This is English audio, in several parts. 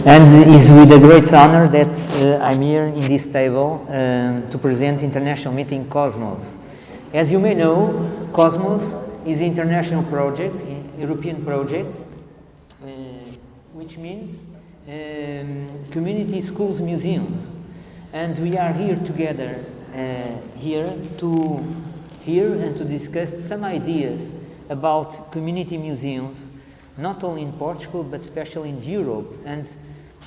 And it's with a great honor that I'm here in this table to present international meeting COSMUS. As you may know, COSMUS is an international project, European project, which means community schools museums. And we are here together here to hear and to discuss some ideas about community museums, not only in Portugal, but especially in Europe, and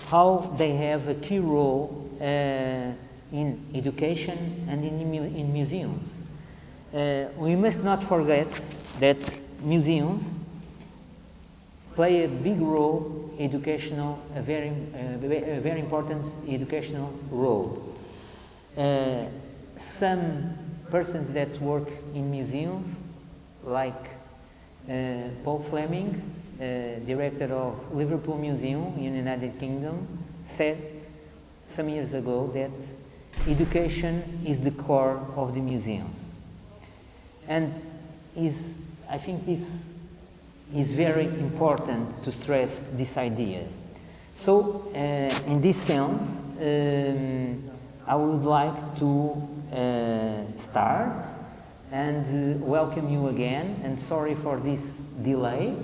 how they have a key role in education and in museums. We must not forget that museums play a big role, educational, a very important educational role. Some persons that work in museums, like Paul Fleming, director of Liverpool Museum in the United Kingdom, said some years ago that education is the core of the museums. And I think this is very important to stress this idea. So, in this sense, I would like to start and welcome you again, and sorry for this delay,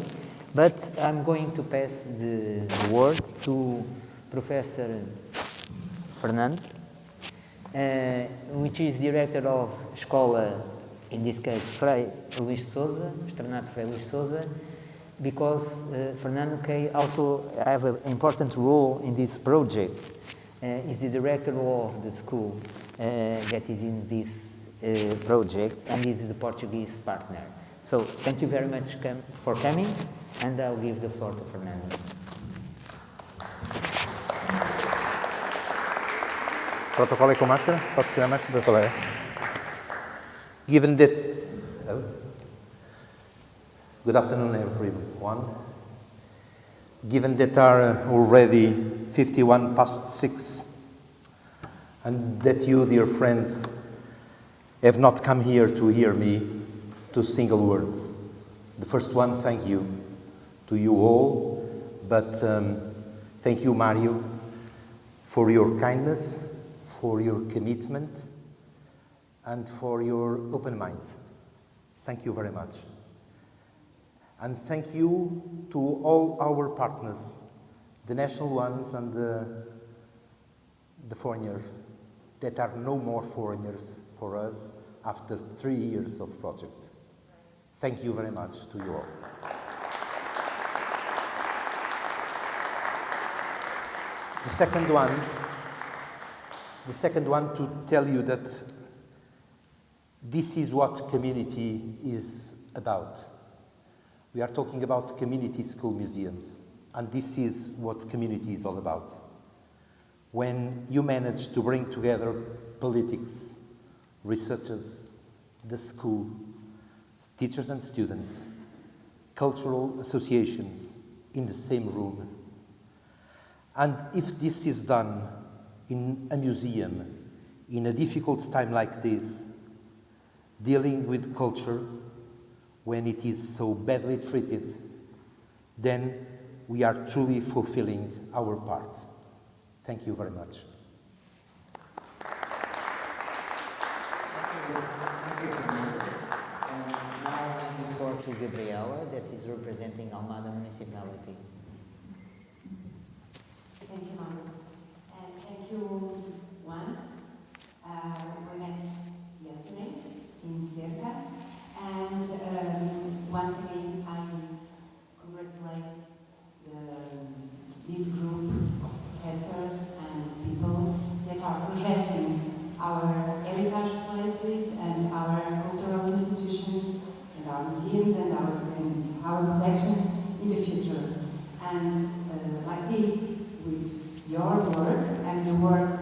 but I'm going to pass the word to Professor Fernando, which is director of Escola, in this case Frei Luís Sousa, Externato Frei Luís Sousa, because Fernando also have an important role in this project. Is the director of the school that is in this project, and is the Portuguese partner. So thank you very much for coming, and I'll give the floor to Fernando. Protocolo com máscara? Pode ser a máscara? Falei. Given that... Good afternoon, everyone. Given that are already 51 past 6, and that you, dear friends, have not come here to hear me, two single words. The first one, thank you to you all, but thank you, Mario, for your kindness, for your commitment, and for your open mind. Thank you very much. And thank you to all our partners, the national ones and the foreigners, that are no more foreigners for us after 3 years of project. Thank you very much to you all. The second one to tell you that this is what community is about. We are talking about community school museums, and this is what community is all about. When you manage to bring together politics, researchers, the school, teachers and students, cultural associations in the same room. And if this is done in a museum, in a difficult time like this, dealing with culture, when it is so badly treated, then we are truly fulfilling our part. Thank you very much. Thank you. Now I give the floor to Gabriela, that is representing Almada Municipality. Thank you, Manu. And thank you once. We met yesterday in Cerca. And once again, I congratulate this group of professors and people that are projecting our heritage places and our cultural institutions and our museums and our collections in the future. And like this, with your work and the work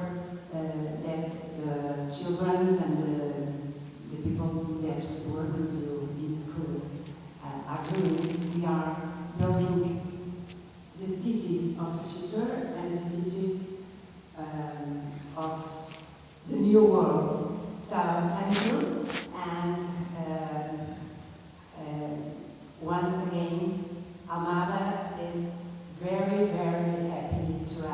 that the children and the people that work in schools are doing, we are building the cities of the future and the cities of the new world. So thank you, and once again, Almada is very, very happy to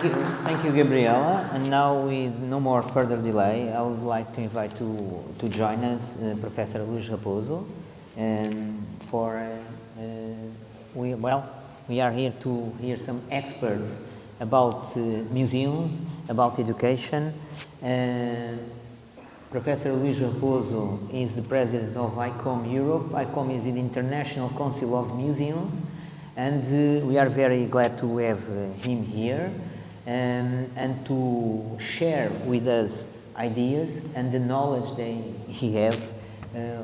Thank you, Gabriela. And now, with no more further delay, I would like to invite to join us Professor Luís Raposo. We are here to hear some experts about museums, about education. Professor Luís Raposo is the president of ICOM Europe. ICOM is the International Council of Museums, and we are very glad to have him here and to share with us ideas and the knowledge that he has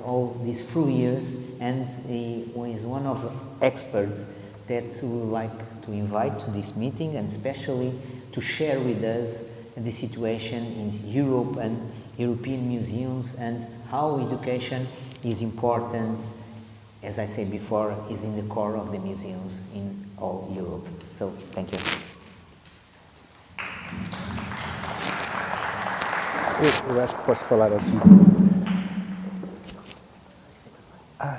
all these few years, and he is one of the experts that we would like to invite to this meeting, and especially to share with us the situation in Europe and European museums and how education is important, as I said before, is in the core of the museums in all Europe. So, thank you. Eu acho que posso falar assim.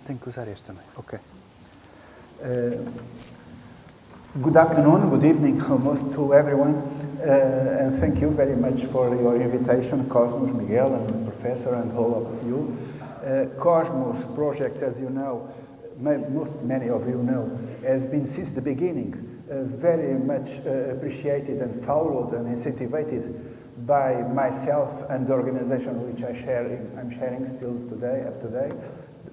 Tenho que usar este também. Ok. Good afternoon, good evening almost to everyone, and thank you very much for your invitation, Cosmos, Miguel, and the professor, and all of you. Cosmos project, as you know, many of you know, has been since the beginning very much appreciated and followed and incentivized by myself and the organization which I'm sharing still today, up today.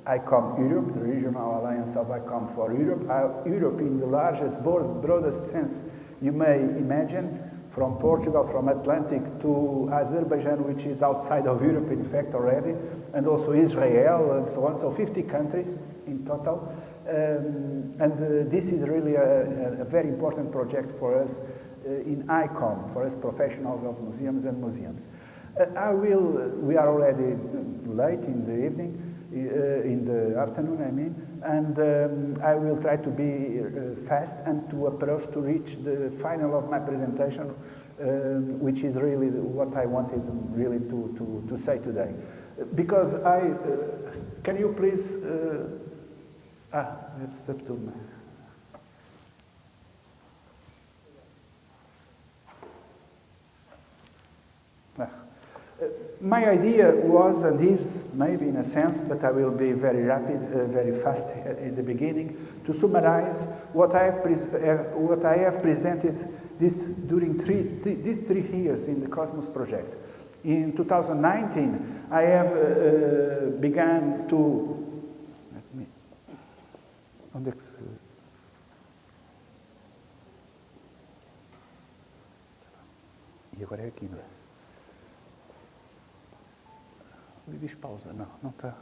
ICOM Europe, the Regional Alliance of ICOM for Europe. Europe in the largest, broadest sense you may imagine, from Portugal, from Atlantic to Azerbaijan, which is outside of Europe, in fact, already, and also Israel and so on, so 50 countries in total. This is really a very important project for us in ICOM, for us professionals of museums and museums. We are already late in the evening, in the afternoon, I mean, and I will try to be fast and to approach to reach the final of my presentation, which is really what I wanted really to say today. Because can you please, let's step to my. My idea was, and is maybe in a sense, but I will be very rapid, very fast in the beginning, to summarize what I have presented during these 3 years in the Cosmos project. In 2019, I have began to. E agora é aqui, não é? Diz pausa. Não, não está.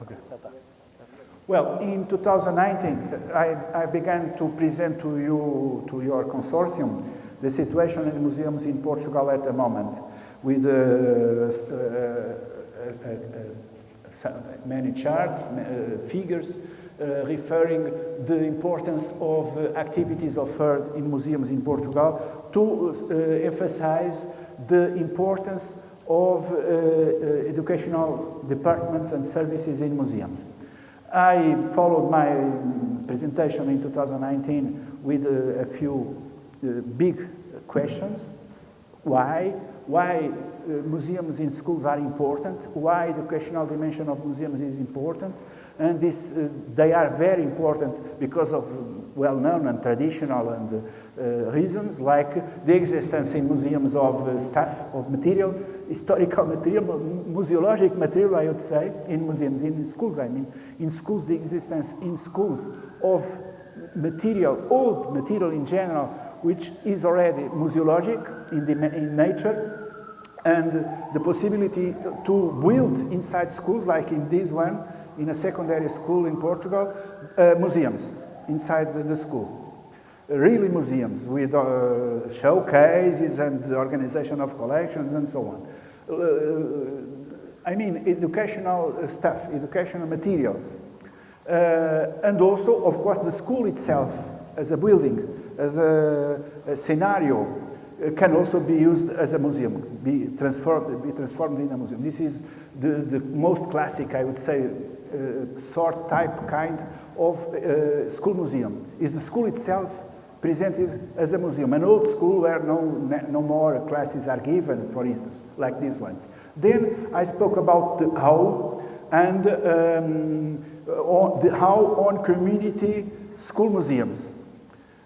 Okay. Well, in 2019, I began to present to your consortium, the situation in museums in Portugal at the moment, with many charts, figures, referring the importance of activities offered in museums in Portugal to emphasize the importance of educational departments and services in museums. I followed my presentation in 2019 with a few big questions. Why museums in schools are important, why educational dimension of museums is important, and they are very important because of well-known and traditional and reasons, like the existence in museums of stuff, of material, historical material, museologic material, I would say, in museums, in schools, I mean. In schools, the existence in schools of material, old material in general, which is already museologic in nature, and the possibility to build inside schools, like in this one, in a secondary school in Portugal, museums inside the school. Really museums with showcases and the organization of collections and so on. I mean, educational stuff, educational materials. And also, of course, the school itself as a building, as a scenario, can also be used as a museum, be transformed in a museum. This is the most classic, I would say, sort type kind of school museum. Is the school itself presented as a museum, an old school where no more classes are given, for instance, like these ones. Then I spoke about the how, and the how on community school museums.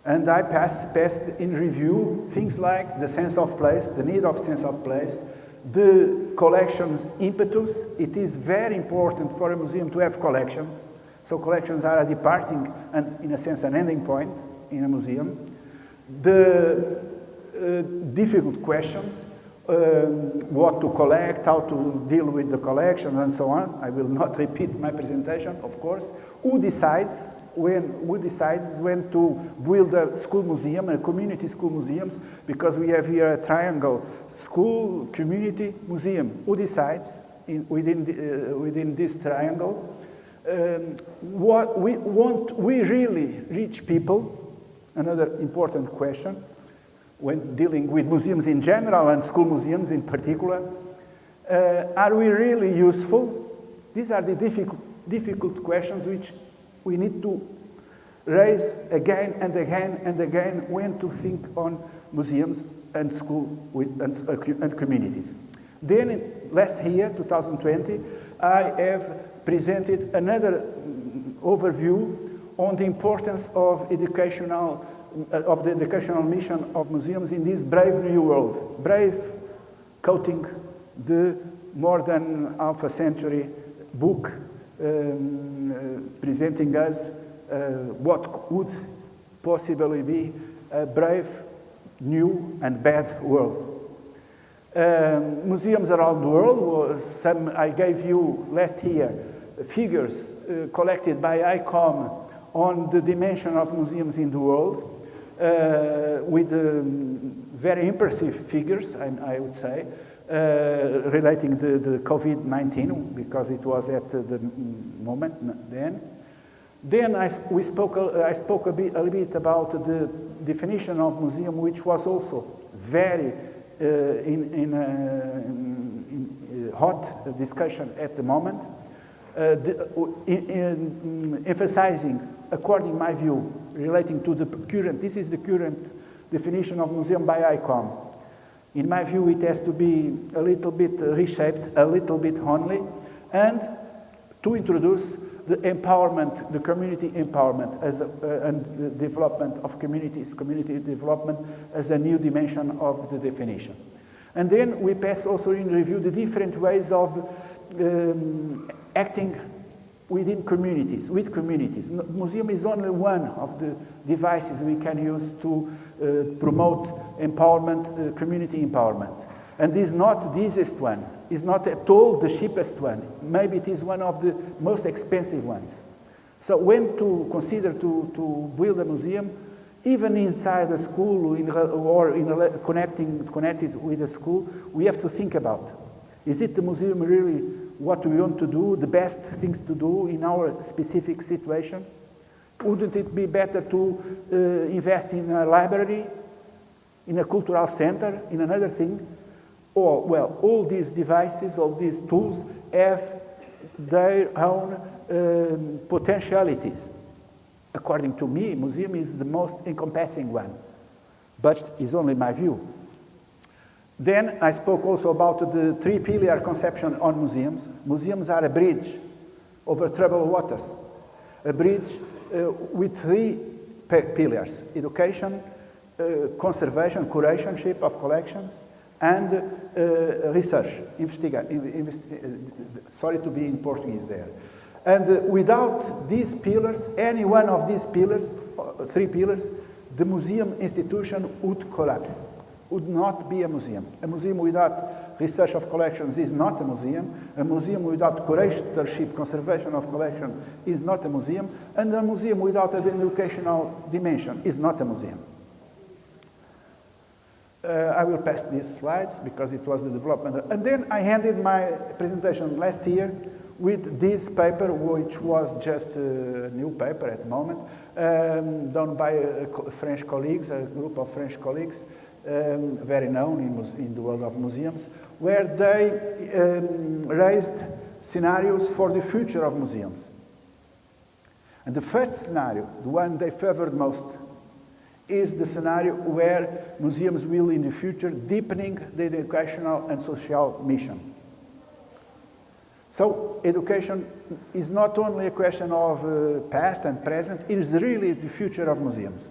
And I passed in review things like the sense of place, the need of sense of place, the collections impetus. It is very important for a museum to have collections. So collections are a departing and, in a sense, an ending point in a museum. The difficult questions, what to collect, how to deal with the collection, and so on. I will not repeat my presentation, of course. Who decides when to build a school museum, a community school museums, because we have here a triangle, school, community, museum. Who decides within this triangle? What we really reach people? Another important question when dealing with museums in general and school museums in particular. Are we really useful? These are the difficult questions which we need to raise again and again and again when to think on museums and school and communities. Then last year, 2020, I have presented another overview on the importance of the educational mission of museums in this brave new world. Brave, quoting the more than half a century book presenting us what would possibly be a brave, new and bad world. Museums around the world, I gave you last year figures collected by ICOM on the dimension of museums in the world, with very impressive figures, I would say, relating to the COVID-19, because it was at the moment then. Then I spoke a little bit about the definition of museum, which was also very in hot discussion at the moment, emphasizing, according to my view, relating to the current, this is the current definition of museum by ICOM. In my view, it has to be a little bit reshaped, a little bit only, and to introduce the empowerment, the community empowerment and the development of communities, community development as a new dimension of the definition. And then we pass also in review the different ways of acting within communities, with communities. Museum is only one of the devices we can use to promote empowerment, community empowerment. And is not the easiest one, is not at all the cheapest one. Maybe it is one of the most expensive ones. So when to consider to build a museum, even inside a school connected with a school, we have to think about, is it the museum really what we want to do, the best things to do in our specific situation? Wouldn't it be better to invest in a library, in a cultural center, in another thing? Or, well, all these devices, all these tools have their own potentialities. According to me, museum is the most encompassing one, but it's only my view. Then I spoke also about the three-pillar conception on museums. Museums are a bridge over troubled waters, a bridge with three pillars: education, conservation, curatorship of collections, and research, sorry to be in Portuguese there. And without these pillars, any one of these pillars, three pillars, the museum institution would collapse, would not be a museum. A museum without research of collections is not a museum. A museum without curatorship, conservation of collection is not a museum. And a museum without an educational dimension is not a museum. I will pass these slides because it was the development. And then I handed my presentation last year with this paper, which was just a new paper at the moment, done by French colleagues, a group of French colleagues, very known in the world of museums, where they raised scenarios for the future of museums. And the first scenario, the one they favored most, is the scenario where museums will in the future deepening the educational and social mission. So education is not only a question of past and present, it is really the future of museums.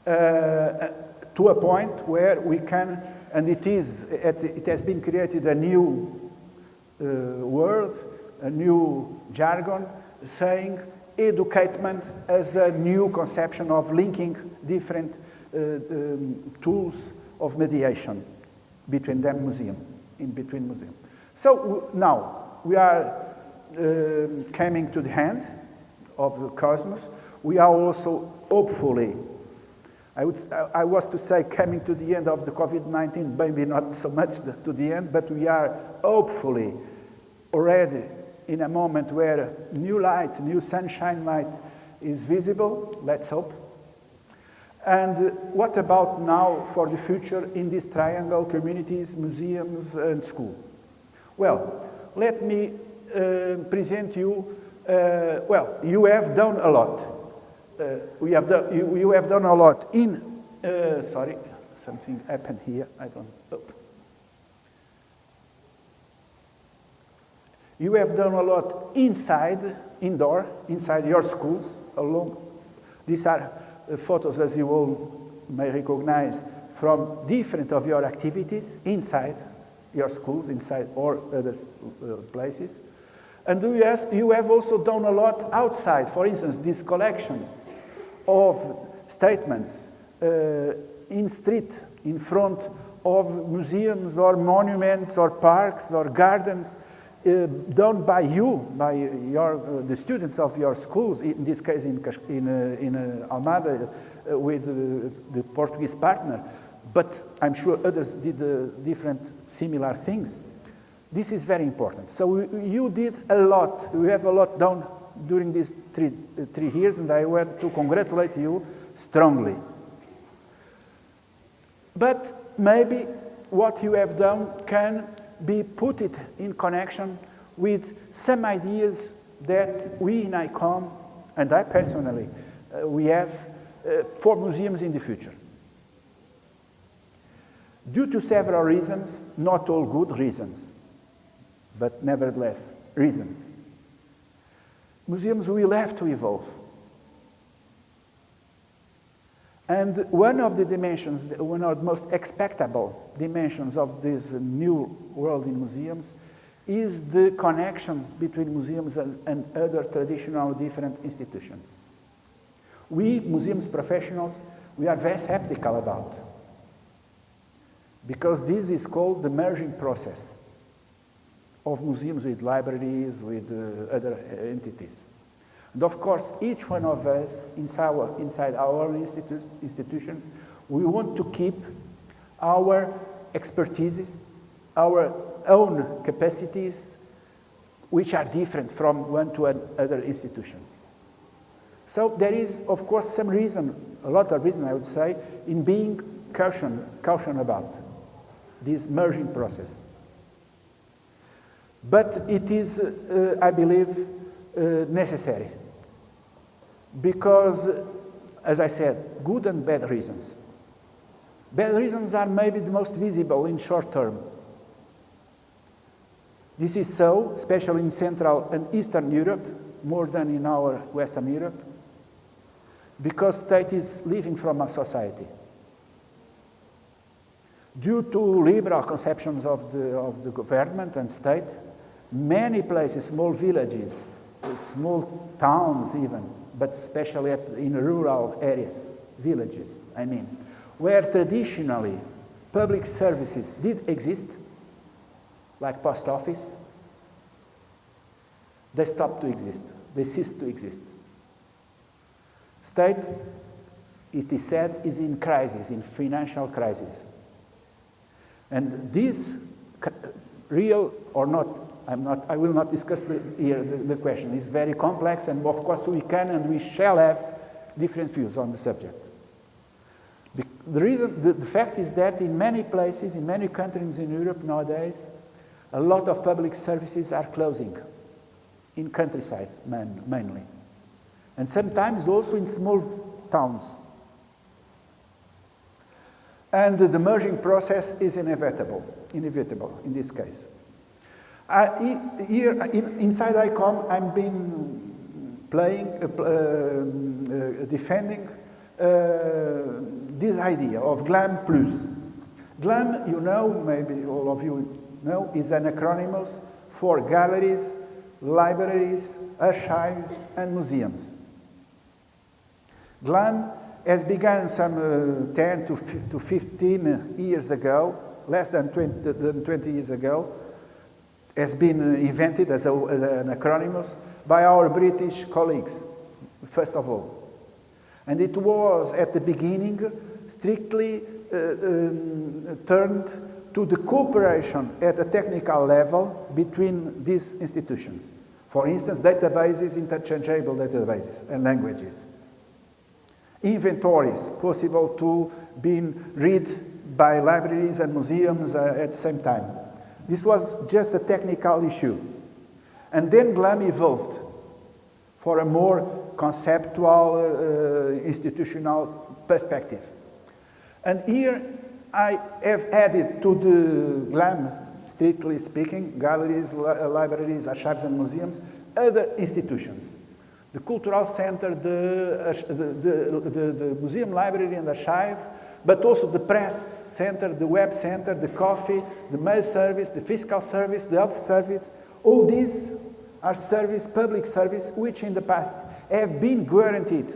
To a point where we can, and it has been created a new word, a new jargon, saying educatement as a new conception of linking different tools of mediation between between museums. So now we are coming to the end of the Cosmos. We are also hopefully, I was to say coming to the end of the COVID-19, maybe not so much to the end, but we are hopefully already in a moment where new light, new sunshine light is visible, let's hope. And what about now for the future in this triangle, communities, museums, and school? Well, let me present you, well, you have done a lot. You have done a lot in, sorry, something happened here, I don't know. You have done a lot inside your schools, these are photos, as you all may recognize, from different of your activities inside your schools, inside or other places. And you have also done a lot outside. For instance, this collection of statements in street, in front of museums or monuments or parks or gardens, done by you, by the students of your schools, in this case in Almada with the Portuguese partner, but I'm sure others did different similar things. This is very important. So you did a lot, you have a lot done during these three years, and I want to congratulate you strongly. But maybe what you have done can be put it in connection with some ideas that we in ICOM, and I personally, we have for museums in the future. Due to several reasons, not all good reasons, but nevertheless reasons, museums will have to evolve. And one of the dimensions, one of the most expectable dimensions of this new world in museums is the connection between museums and other traditional different institutions. We, museums professionals, we are very skeptical about, because this is called the merging process of museums with libraries, with other entities. And of course, each one of us inside our institutions, we want to keep our expertises, our own capacities, which are different from one to another institution. So there is, of course, some reason, a lot of reason, I would say, in being caution about this merging process. But it is, I believe, necessary, because, as I said, good and bad reasons. Bad reasons are maybe the most visible in short term. This is so, especially in Central and Eastern Europe, more than in our Western Europe, because state is living from a society. Due to liberal conceptions of the government and state, many places, small villages, small towns even, but especially in rural areas, villages, I mean, where traditionally public services did exist, like post office, they stopped to exist, they ceased to exist. State, it is said, is in crisis, in financial crisis. And this, real or not, I will not discuss here the question. It's very complex, and of course we can and we shall have different views on the subject. The fact is that in many places, in many countries in Europe nowadays, a lot of public services are closing, in countryside mainly, and sometimes also in small towns. And the merging process is inevitable in this case. Here inside ICOM, I've been defending this idea of GLAM+. GLAM, you know, maybe all of you know, is an acronym for galleries, libraries, archives, and museums. GLAM has begun some 10 to 15 years ago, less than 20 years ago, has been invented as an acronym by our British colleagues, first of all. And it was, at the beginning, strictly turned to the cooperation at a technical level between these institutions. For instance, databases, interchangeable databases, and languages. Inventories, possible to be read by libraries and museums at the same time. This was just a technical issue. And then GLAM evolved for a more conceptual, institutional perspective. And here I have added to the GLAM, strictly speaking, galleries, libraries, archives and museums, other institutions. The Cultural Center, the Museum, Library and Archive, but also the Press Center, the Web Center, the Coffee, the Mail Service, the Fiscal Service, the Health Service. All these are public service, which in the past have been guaranteed,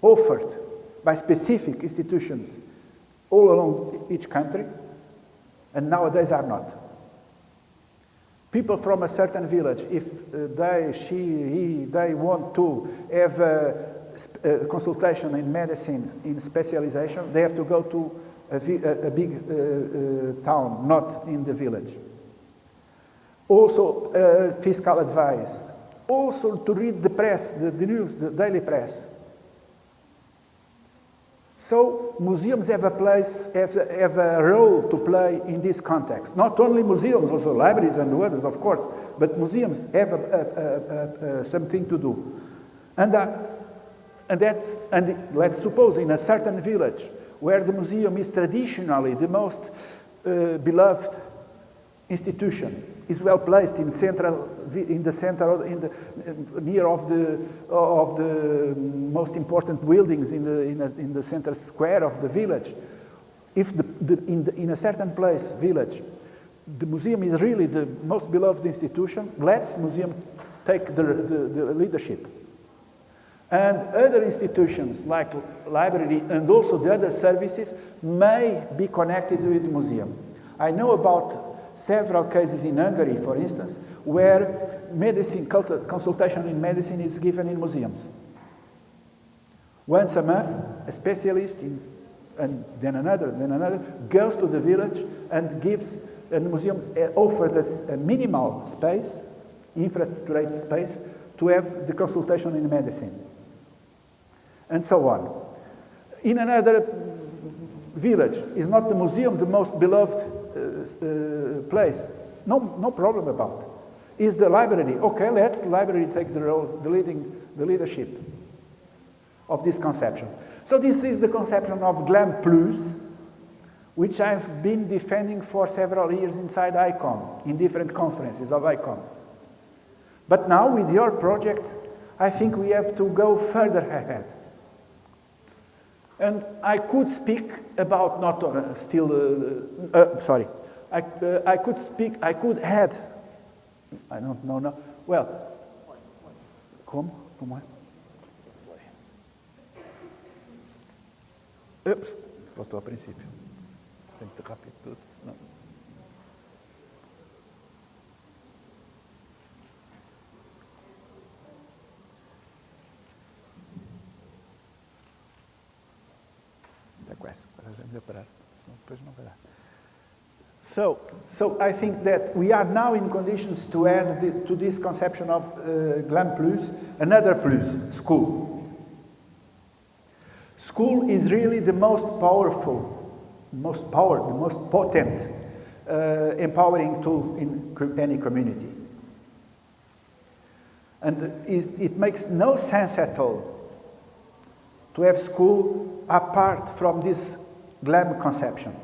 offered by specific institutions all along each country, and nowadays are not. People from a certain village, if they want to have a consultation in medicine, in specialization, they have to go to a big town, not in the village. Also, fiscal advice. Also, to read the press, the news, the daily press. So, museums have a place, have a role to play in this context. Not only museums, also libraries and others, of course, but museums have something to do. And let's suppose in a certain village where the museum is traditionally the most beloved institution, is well placed in near of the most important buildings in the center square of the village. If in a certain place, village, the museum is really the most beloved institution, let's museum take the leadership. And other institutions like library and also the other services may be connected with the museum. I know about several cases in Hungary, for instance, where consultation in medicine is given in museums. Once a month, a specialist, and then another, goes to the village and gives, and museums offers a minimal space, infrastructure space, to have the consultation in medicine. And so on. In another village, is not the museum the most beloved place? No problem about it. Is the library? Okay, let the library take the role, the leadership of this conception. So this is the conception of GLAM+, which I've been defending for several years inside ICOM, in different conferences of ICOM. But now with your project, I think we have to go further ahead. And I could speak about not still. Sorry, I could speak. I could add. I don't know now. Well, como é? Ups, voltou ao princípio. Tem que ter rápido tudo. Não. So I think that we are now in conditions to add to this conception of GLAM+, another plus, school. School is really the most powerful, the most potent, empowering tool in any community. And it makes no sense at all to have school apart from this glam conception.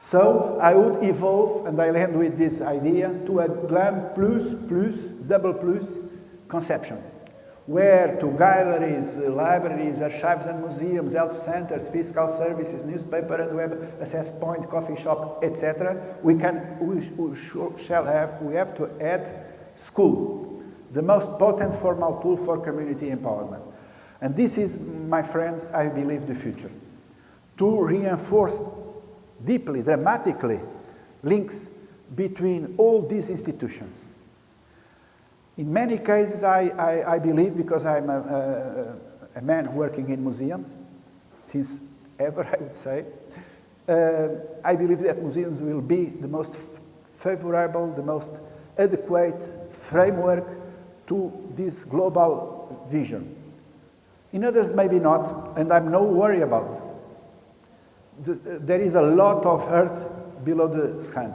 So I would evolve, and I'll end with this idea, to a glam double plus conception, where to galleries, libraries, archives and museums, health centers, fiscal services, newspaper and web access point, coffee shop, etc., we have to add school, the most potent formal tool for community empowerment. And this is, my friends, I believe, the future. To reinforce deeply, dramatically, links between all these institutions. In many cases, I believe, because I'm a man working in museums, since ever, I would say, I believe that museums will be the most favorable, the most adequate framework to this global vision. In others, maybe not, and I'm no worry about. There is a lot of earth below the sky.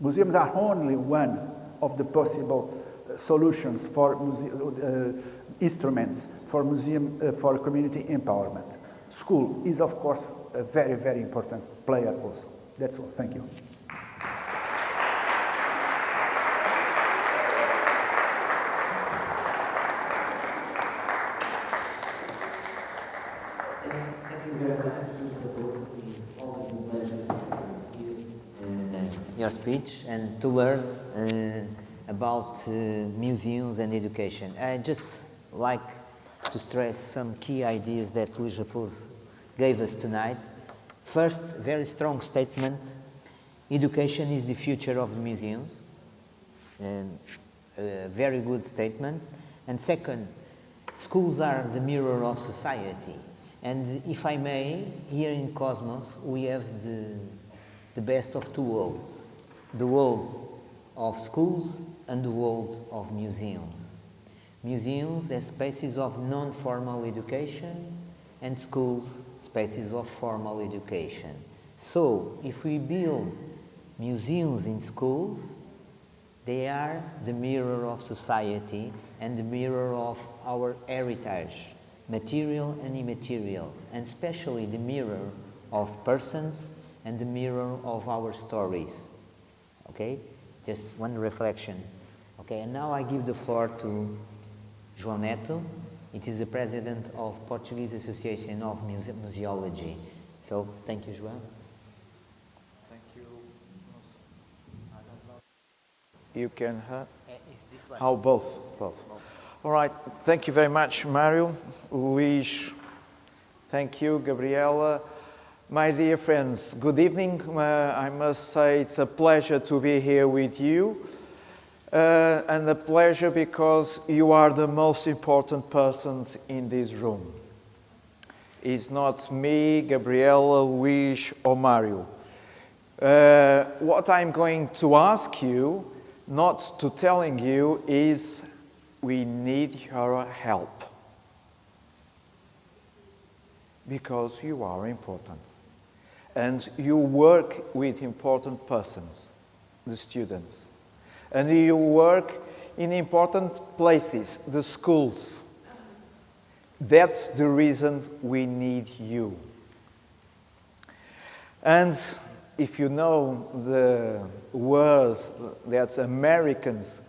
Museums are only one of the possible solutions for instruments for for community empowerment. School is, of course, a very, very important player also. That's all. Thank you. Your speech and to learn about museums and education. I just like to stress some key ideas that Luís Raposo gave us tonight. First, very strong statement: education is the future of the museums. A very good statement. And second, schools are the mirror of society. And if I may, here in Cosmos we have the best of two worlds. The world of schools and the world of museums. Museums as spaces of non-formal education, and schools spaces of formal education. So, if we build museums in schools, they are the mirror of society and the mirror of our heritage, material and immaterial, and especially the mirror of persons and the mirror of our stories. Okay? Just one reflection. Okay, and now I give the floor to João Neto. It is the president of Portuguese Association of Museology. So, thank you, João. Thank you. I don't know. You can have? Is this one? Oh, both. All right. Thank you very much, Mario. Luís. Thank you, Gabriela. My dear friends, good evening. I must say it's a pleasure to be here with you. And a pleasure because you are the most important persons in this room. It's not me, Gabriela, Luís, or Mario. What I'm going to ask you, not to telling you, is we need your help. Because you are important. And you work with important persons, the students. And you work in important places, the schools. That's the reason we need you. And if you know the word that Americans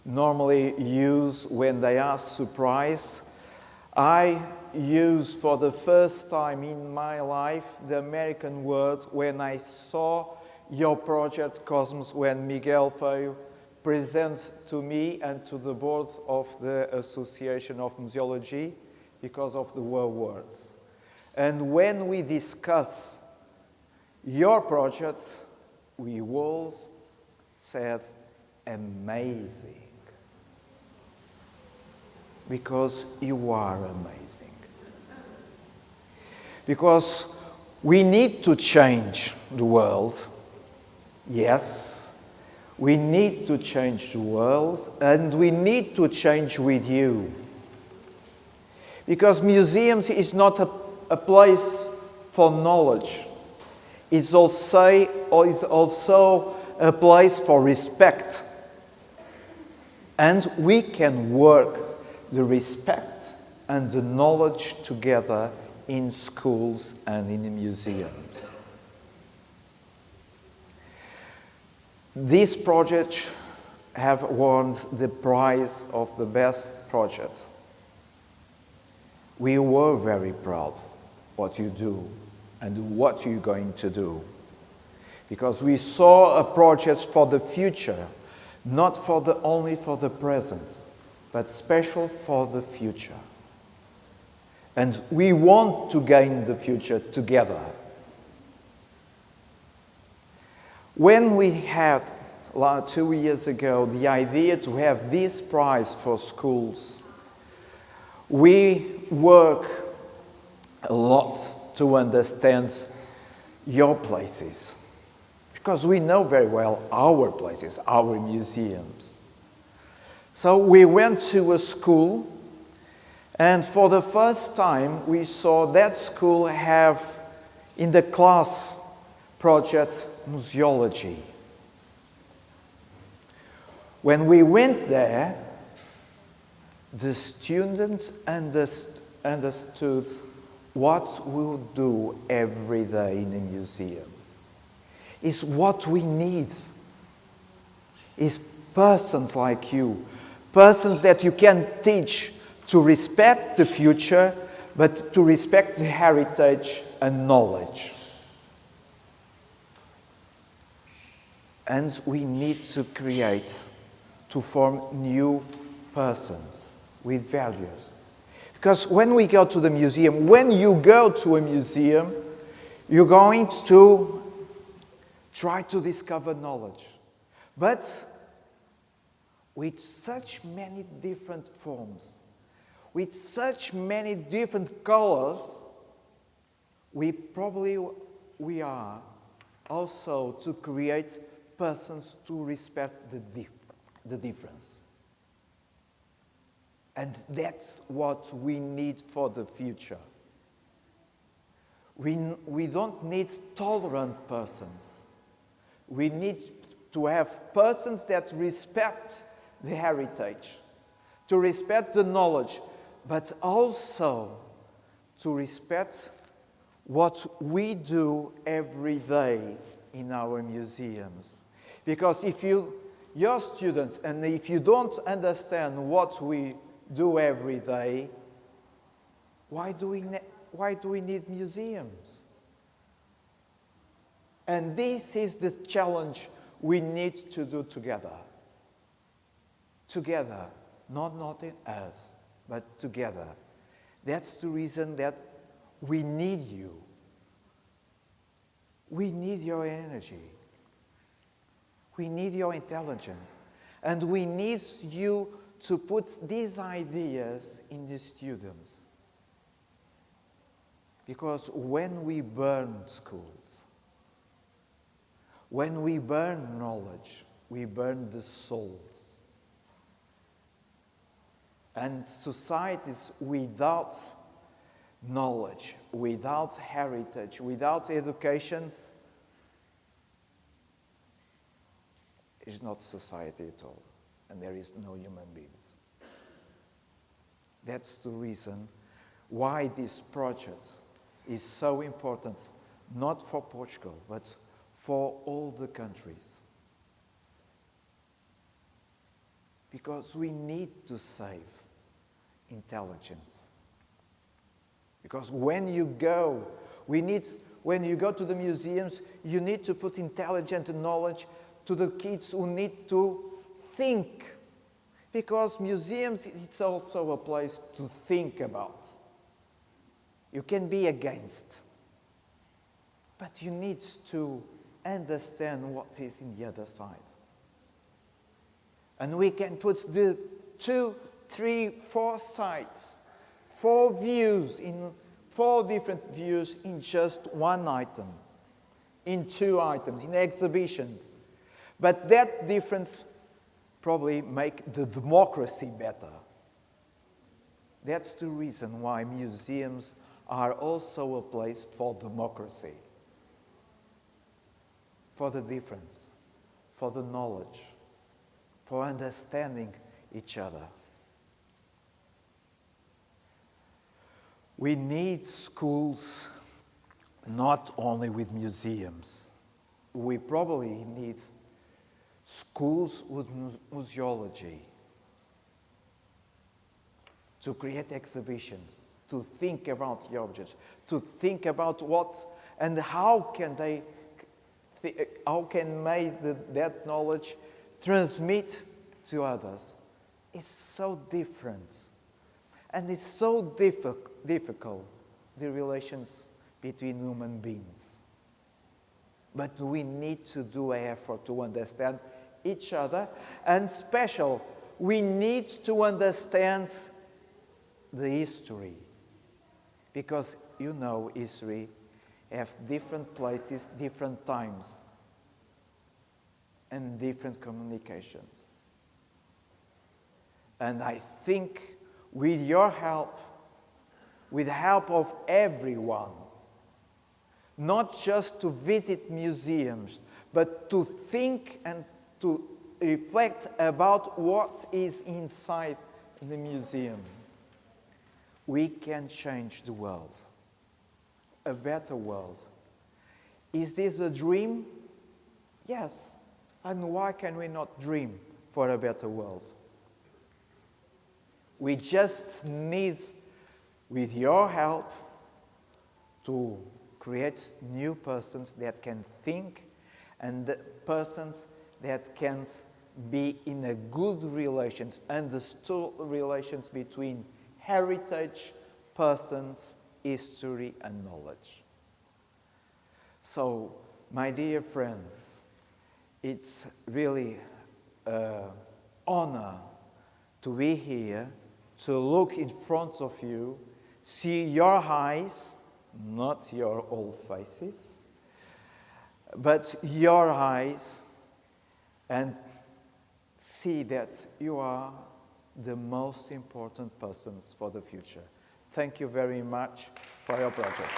normally use when they are surprised, I use for the first time in my life the American word when I saw your project Cosmos, when Miguel Feio presented to me and to the board of the Association of Museology because of the words. And when we discuss your project, we all said amazing. Because you are amazing. Because we need to change the world. Yes, we need to change the world, and we need to change with you. Because museums is not a place for knowledge. It's also a place for respect. And we can work the respect and the knowledge together in schools and in museums. These projects have won the prize of the best projects. We were very proud what you do and what you're going to do, because we saw a project for the future, not only for the present, but special for the future. And we want to gain the future together. When we had, 2 years ago, the idea to have this prize for schools, we work a lot to understand your places, because we know very well our places, our museums. So we went to a school, and for the first time we saw that school have in the class project museology. When we went there, the students understood what we would do every day in a museum. It's what we need. It's persons like you, persons that you can teach to respect the future, but to respect the heritage and knowledge. And we need to create, to form new persons with values. Because when we go to the museum, when you go to a museum, you're going to try to discover knowledge. But with such many different forms, with such many different colors, we are also to create persons to respect the difference. And that's what we need for the future. We don't need tolerant persons. We need to have persons that respect the heritage, to respect the knowledge, but also to respect what we do every day in our museums. Because if your students, and if you don't understand what we do every day, why do we need museums? And this is the challenge we need to do together. Together, not in us, but together. That's the reason that we need you. We need your energy. We need your intelligence. And we need you to put these ideas in the students. Because when we burn schools, when we burn knowledge, we burn the souls. And societies without knowledge, without heritage, without education, is not society at all. And there is no human beings. That's the reason why this project is so important, not for Portugal, but for all the countries. Because we need to save intelligence. Because when you go to the museums, you need to put intelligent knowledge to the kids who need to think. Because museums, it's also a place to think about. You can be against, but you need to understand what is in the other side. And we can put the 2, 3, 4 sides, 4 views, in 4 different views in just one item, in 2 items, in exhibitions. But that difference probably make the democracy better. That's the reason why museums are also a place for democracy, for the difference, for the knowledge, for understanding each other. We need schools not only with museums. We probably need schools with museology, to create exhibitions, to think about the objects, to think about what and how can they, how can that knowledge transmit to others. It's so different, and it's so difficult, the relations between human beings. But we need to do an effort to understand each other, and special, we need to understand the history, because you know history have different places, different times, and different communications. And I think with your help, with the help of everyone, not just to visit museums, but to think and to reflect about what is inside the museum, we can change the world, a better world. Is this a dream? Yes. And why can we not dream for a better world? We just need, with your help, to create new persons that can think, and persons that can be in a good relations, understood relations between heritage, persons, history, and knowledge. So, my dear friends, it's really an honor to be here, to look in front of you, see your eyes, not your old faces, but your eyes, and see that you are the most important persons for the future. Thank you very much for your project.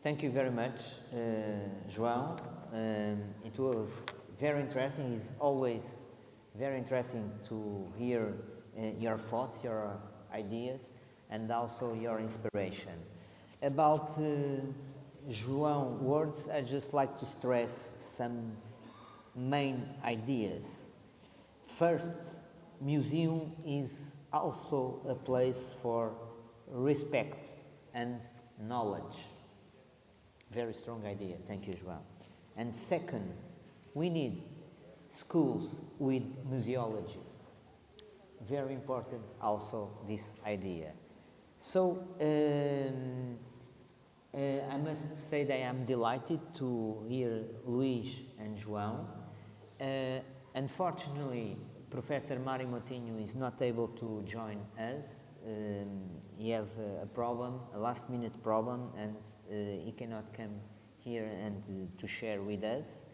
Thank you very much, João. It was very interesting. It's always very interesting to hear your thoughts, your ideas, and also your inspiration. About João's words, I'd just like to stress some main ideas. First, museum is also a place for respect and knowledge. Very strong idea. Thank you, João. And second, we need schools with museology. Very important also this idea. So, I must say that I am delighted to hear Luís and João. Unfortunately, Professor Mário Moutinho is not able to join us. He has a problem, a last-minute problem, and he cannot come here and to share with us.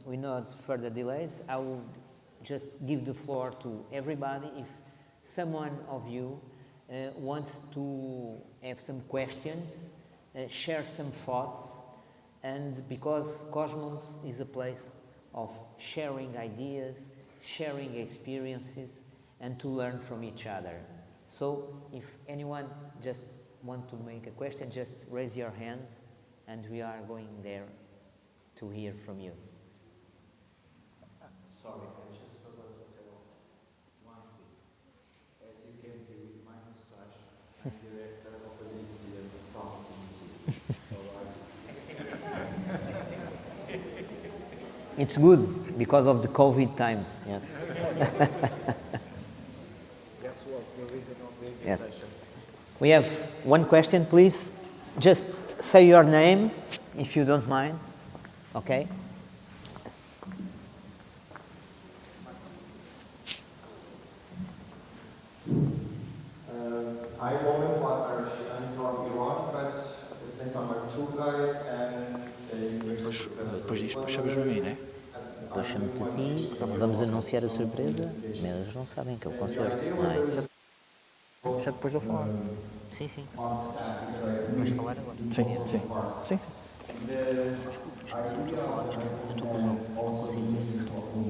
Without further delays, I will just give the floor to everybody. If someone of you wants to have some questions, share some thoughts, and because Cosmos is a place of sharing ideas, sharing experiences, and to learn from each other. So if anyone just want to make a question, just raise your hands, and we are going there to hear from you. Sorry, I just forgot to tell one thing. As you can see with my mustache, I'm director of the Museum of Pharmacy. It's good because of the COVID times, yes. That was the reason of the invitation. Yes. We have one question, please. Just say your name, if you don't mind. Okay. I I'm from Iran, but at the same time I'm a tour guide and a university professor. Depois diz, puxamos-me a mim, né? Depois chamo-te a ti, vamos anunciar a surpresa, mas eles não sabem que é o concerto, não é? Já depois de eu falar. Sim, sim. Vamos falar agora. Sim, sim. Sim, sim. The idea and also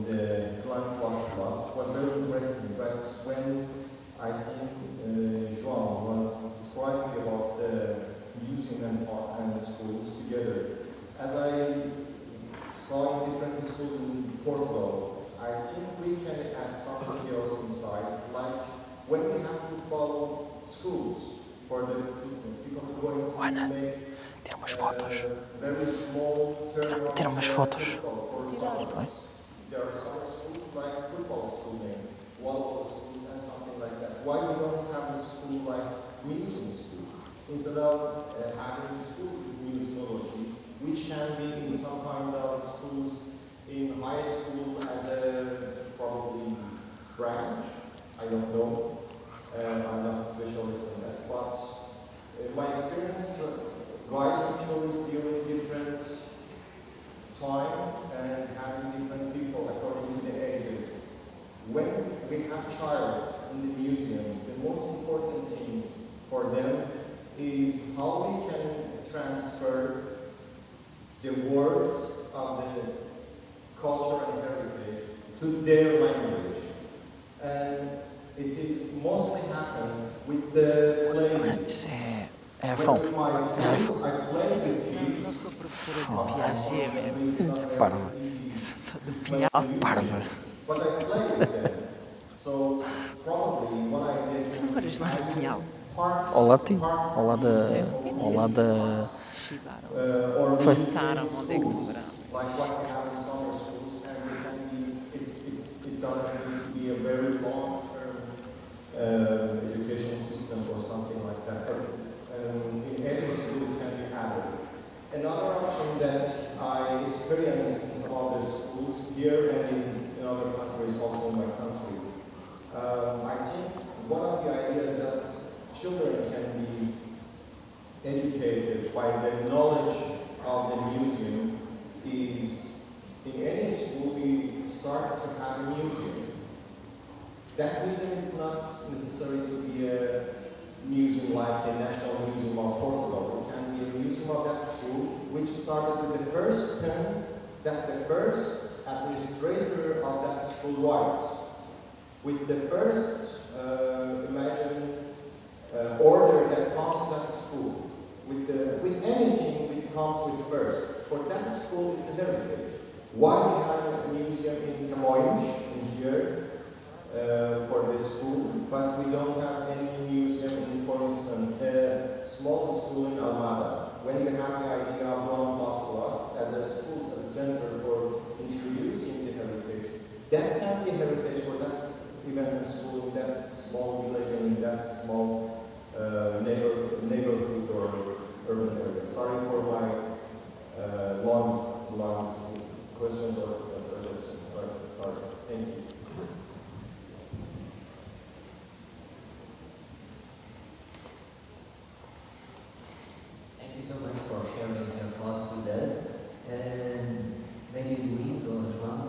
the Climb Plus was very interesting, but when I think João was describing about the museum and schools together, as I saw in different schools in Portugal, I think we can add something else inside, like when we have to follow schools for the people going to make Tira umas fotos. very small Tira umas fotos. There are some schools like football school name, volleyball schools and something like that. Why we don't have a school like museum school? Instead of having a school with museumology, which can be in some kind of schools in high school as a probably branch, I don't know. I'm not a specialist in that, but in my experience, guiding tours during different time and having different people according to the ages. When we have childs in the museums, the most important things for them is how we can transfer the words of the culture and heritage to their language. And it is mostly happened with the playing. Isso é iPhone. É iPhone. I play with kids. Sou professora de Piaget, mesmo. Parva. Sou de Piaget. Parva. But I play with them. So probably what I did. Tu moras lá no Pinhal? Ao lado de ti. Ao lado da... Or Foi. Perguntaram onde é que tu moravas. like what we have in summer schools, and it can be, it doesn't need to be a very long-term education system or something like that. But in any school it can be added. Another option that I experienced in some other schools here and in other countries, also in my country, I think one of the ideas that children can be educated by the knowledge of the museum is in any school we start to have a museum. That museum is not necessary to be a museum like the National Museum of Portugal. It can be a museum of that school, which started with the first pen that the first administrator of that school writes, with the first order that comes to that school, with anything which comes with first. For that school, it's a heritage. Why we have a museum in Comunidade, in here, for this school, but we don't have any museum in, for instance, a small school in Almada. When you have the idea of non-plus as a school, as a center for introducing the heritage, that can be a heritage for that even a school in that small village and in that small neighborhood or urban area. Sorry for my long questions or suggestions. Sorry. Thank you. Thank you so much for sharing your thoughts with us. Maybe Luís or João?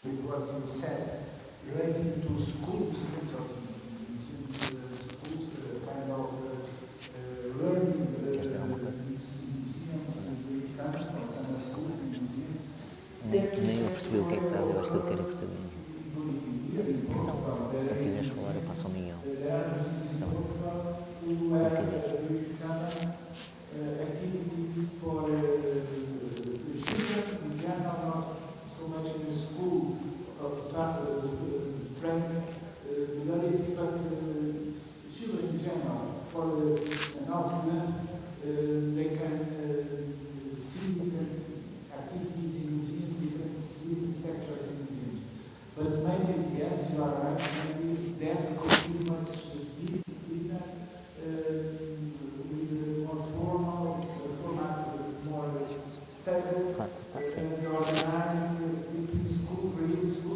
With what you said, relating to schools, kind of learning museums and some schools and museums. Nem eu percebi o que é que estava, eu acho que ele quer ir perceber. Então, se não quiseres falar, eu passo ao Miguel. Activities for children in general, not so much in the school, friend related, but children in general, for an afternoon, they can see different activities in museums, different sectors in museums. But maybe, yes, you are right, maybe that could be much bigger, with a more formal format, more stable, and organized between schools, real schools.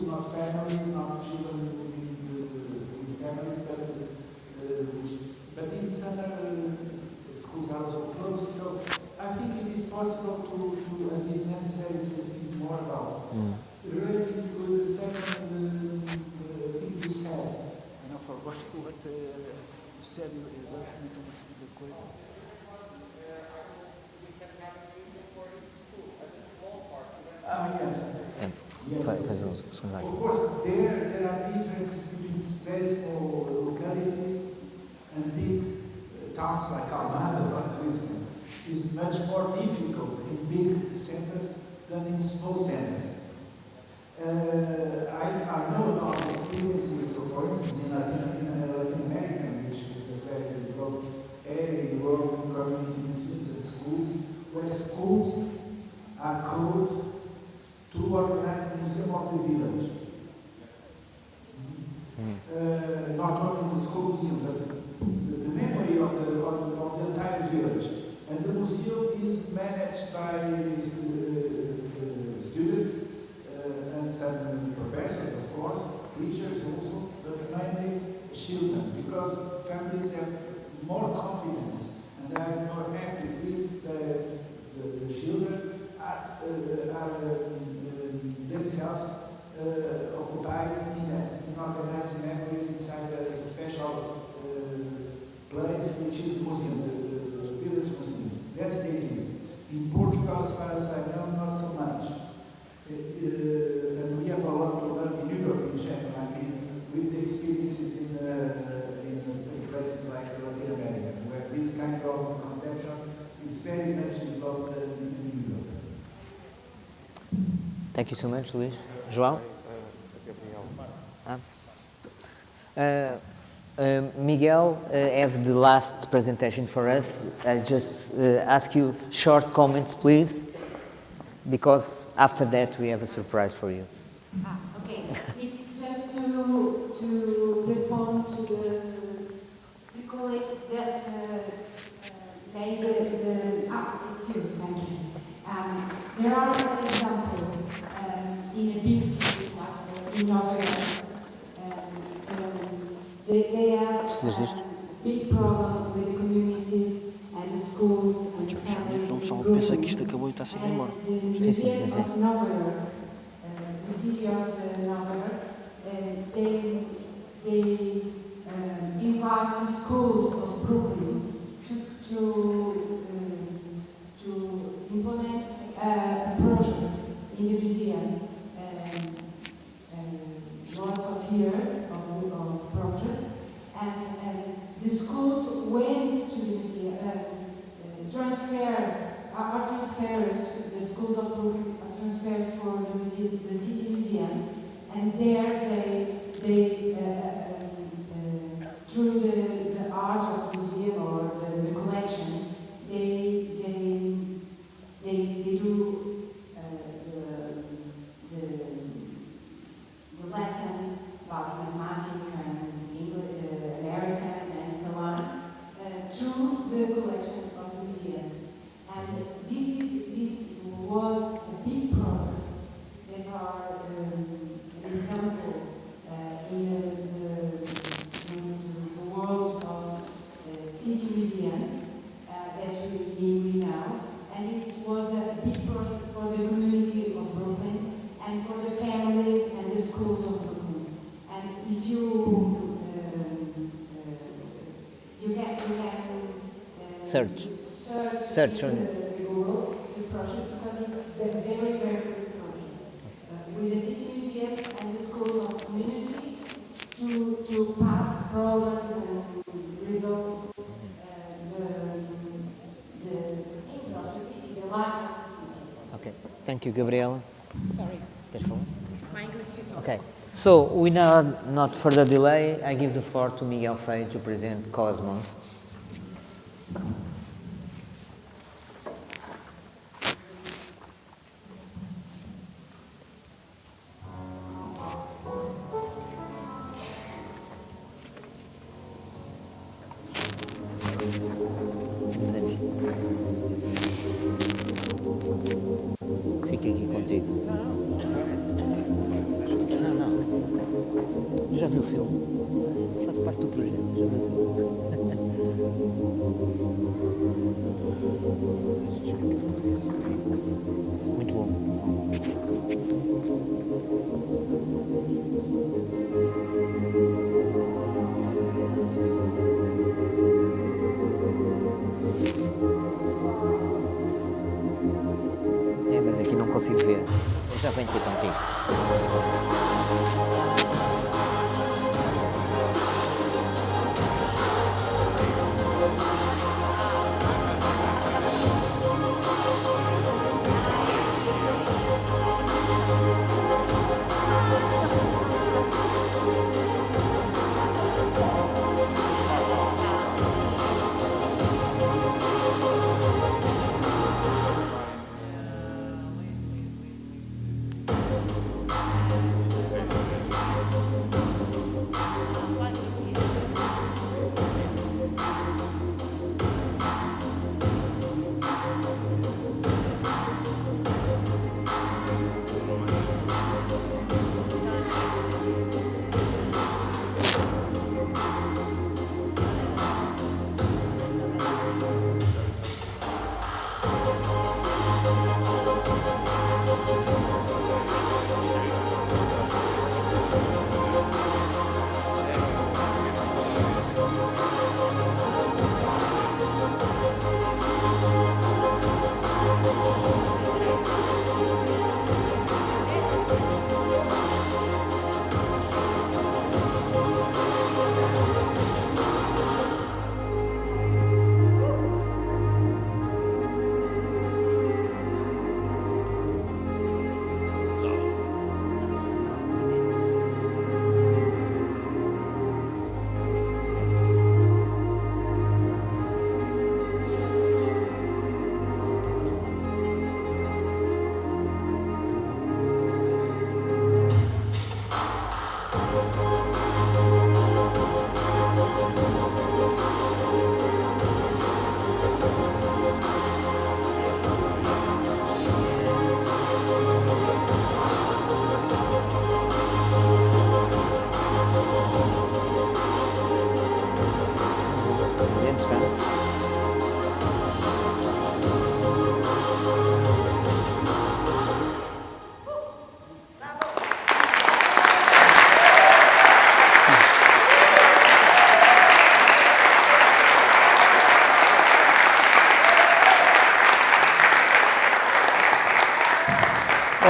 Yes. Yes. Faz o segundo Of aqui. course, there are differences between very small localities and big towns like Almada, like Lisbon. It's much more difficult in big centers than in small centers. I know about experiences, so for instance, in Latin America, which is a very developed area in the world, in community museums and schools, where schools are called to organize the Museum of the Village. Not only the school museum, but the memory of the entire village. And the museum is managed by students and some professors, of course, teachers also, but mainly children, because families have more confidence and they are more happy if the children are themselves occupied in that, in organizing memories inside a special place, which is the museum, the village museum. That exists. In Portugal, as far as I know, not so much. And we have a lot to learn in Europe in general, I mean, with the experiences in places like Latin America, where this kind of conception is very much developed in Europe. Thank you so much, Luís. João? Miguel have the last presentation for us. I just ask you short comments, please, because after that we have a surprise for you. Okay. It's just to respond to the colleague that made it's you, thank you. There are examples in a big city like in Nova York. They have big problem with the communities and the schools and the families. O pessoal pensa que isto acabou e está sempre embora. The Museum of Nova York, the city of Nova York, they invite the schools of Brooklyn to implement a project in the museum. Lots of years of project, and the schools went to the museum, are transferred, the schools of Brooklyn are transferred for the museum, the city museum, and there they through the art of the museum or the collection, they do the lessons about mathematics and English, American and so on through the collection of the museums. And this was a big project that are an example in the world of city museums that we know. And it was a big project for the community of Brooklyn and for the families and the schools of Brooklyn. And if you can search on the Google the project, because it's a very, very good project with the city museums and the schools of community to pass problems and resolve the things of the city, the life of the city. Okay, thank you, Gabriela. Sorry, Queres falar? my English is Okay, so we now, not further delay, I give the floor to Miguel Feio to present Cosmos. Fica aqui contigo. Não. Já viu o filme? Faz parte do projeto. Já viu o filme? Muito bom.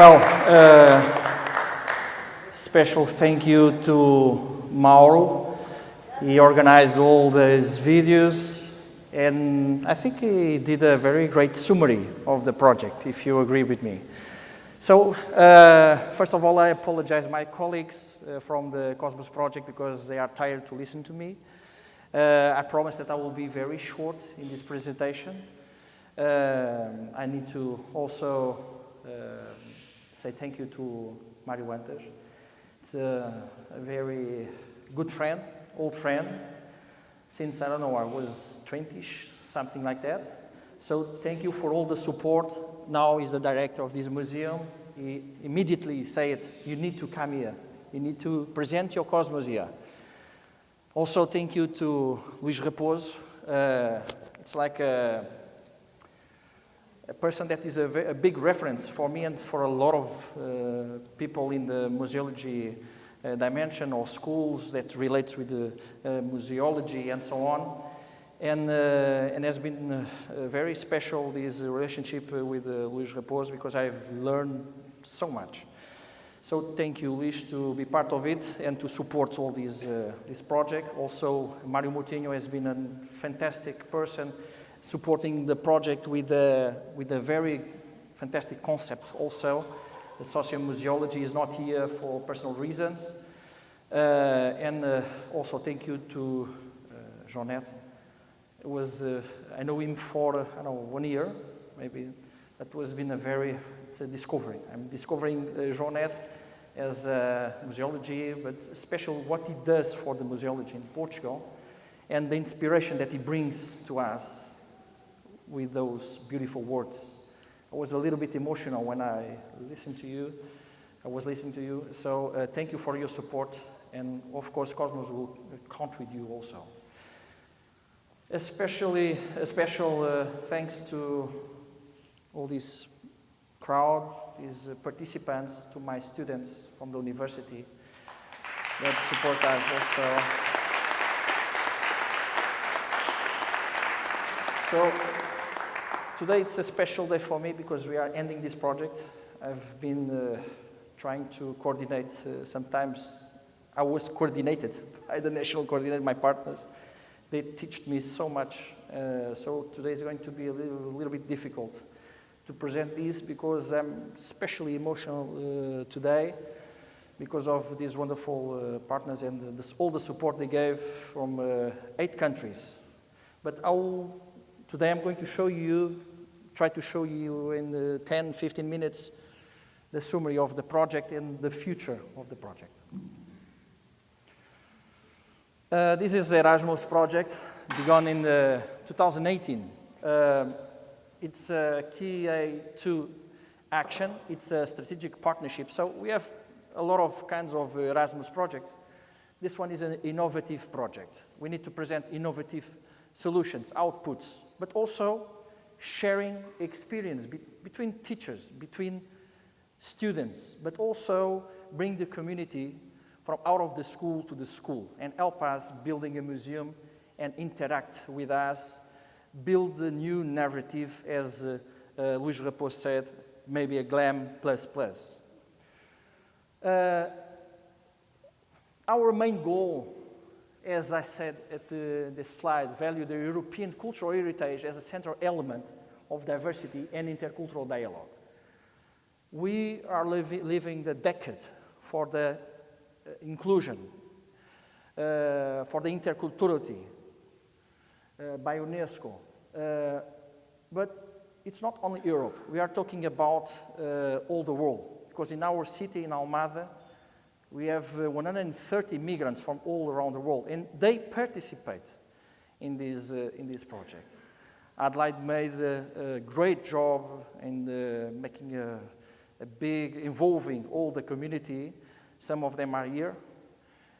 Well, special thank you to Mauro. He organized all these videos, and I think he did a very great summary of the project, if you agree with me. So, first of all, I apologize to my colleagues from the COSMUS project because they are tired to listen to me. I promise that I will be very short in this presentation. I need to also say thank you to Mário Antas. It's a very good friend, old friend, since, I don't know, I was 20-ish, something like that. So thank you for all the support. Now he's the director of this museum. He immediately said, you need to come here. You need to present your Cosmos here. Also, thank you to Luís Raposo. It's like a person that is a big reference for me and for a lot of people in the museology dimension or schools that relates with the museology and so on. And has been very special, this relationship with Luís Raposo, because I've learned so much. So thank you, Luís, to be part of it and to support all this project. Also, Mário Moutinho has been a fantastic person supporting the project with a very fantastic concept also. The sociomuseology is not here for personal reasons. Also thank you to Jeanette. It was, I know him for, I don't know, 1 year, maybe. That was been it's a discovery. I'm discovering Jeanette as museology, but especially what he does for the museology in Portugal and the inspiration that he brings to us with those beautiful words. I was a little bit emotional when I listened to you. I was listening to you. So thank you for your support. And of course, Cosmos will count with you also. Especially a special thanks to all this crowd, these participants, to my students from the university that support us also. So today it's a special day for me because we are ending this project. I've been trying to coordinate, sometimes I was coordinated by the national coordinator, my partners. They taught me so much, so today is going to be a little bit difficult to present this because I'm especially emotional today because of these wonderful partners and all the support they gave from 8 countries. But today I'm going to try to show you in 10, 15 minutes the summary of the project and the future of the project. This is the Erasmus project, begun in 2018. It's a key to action. It's a strategic partnership. So we have a lot of kinds of Erasmus projects. This one is an innovative project. We need to present innovative solutions, outputs, but also sharing experience between teachers, between students, but also bring the community from out of the school to the school and help us building a museum and interact with us, build a new narrative, as Luís Raposo said, maybe a glam plus plus. Our main goal, as I said at the slide, value the European cultural heritage as a central element of diversity and intercultural dialogue. We are living the decade for the inclusion, for the interculturality by UNESCO. But it's not only Europe. We are talking about all the world. Because in our city, in Almada, we have 130 migrants from all around the world. And they participate in this project. Adelaide made a great job in making a big, involving all the community. Some of them are here.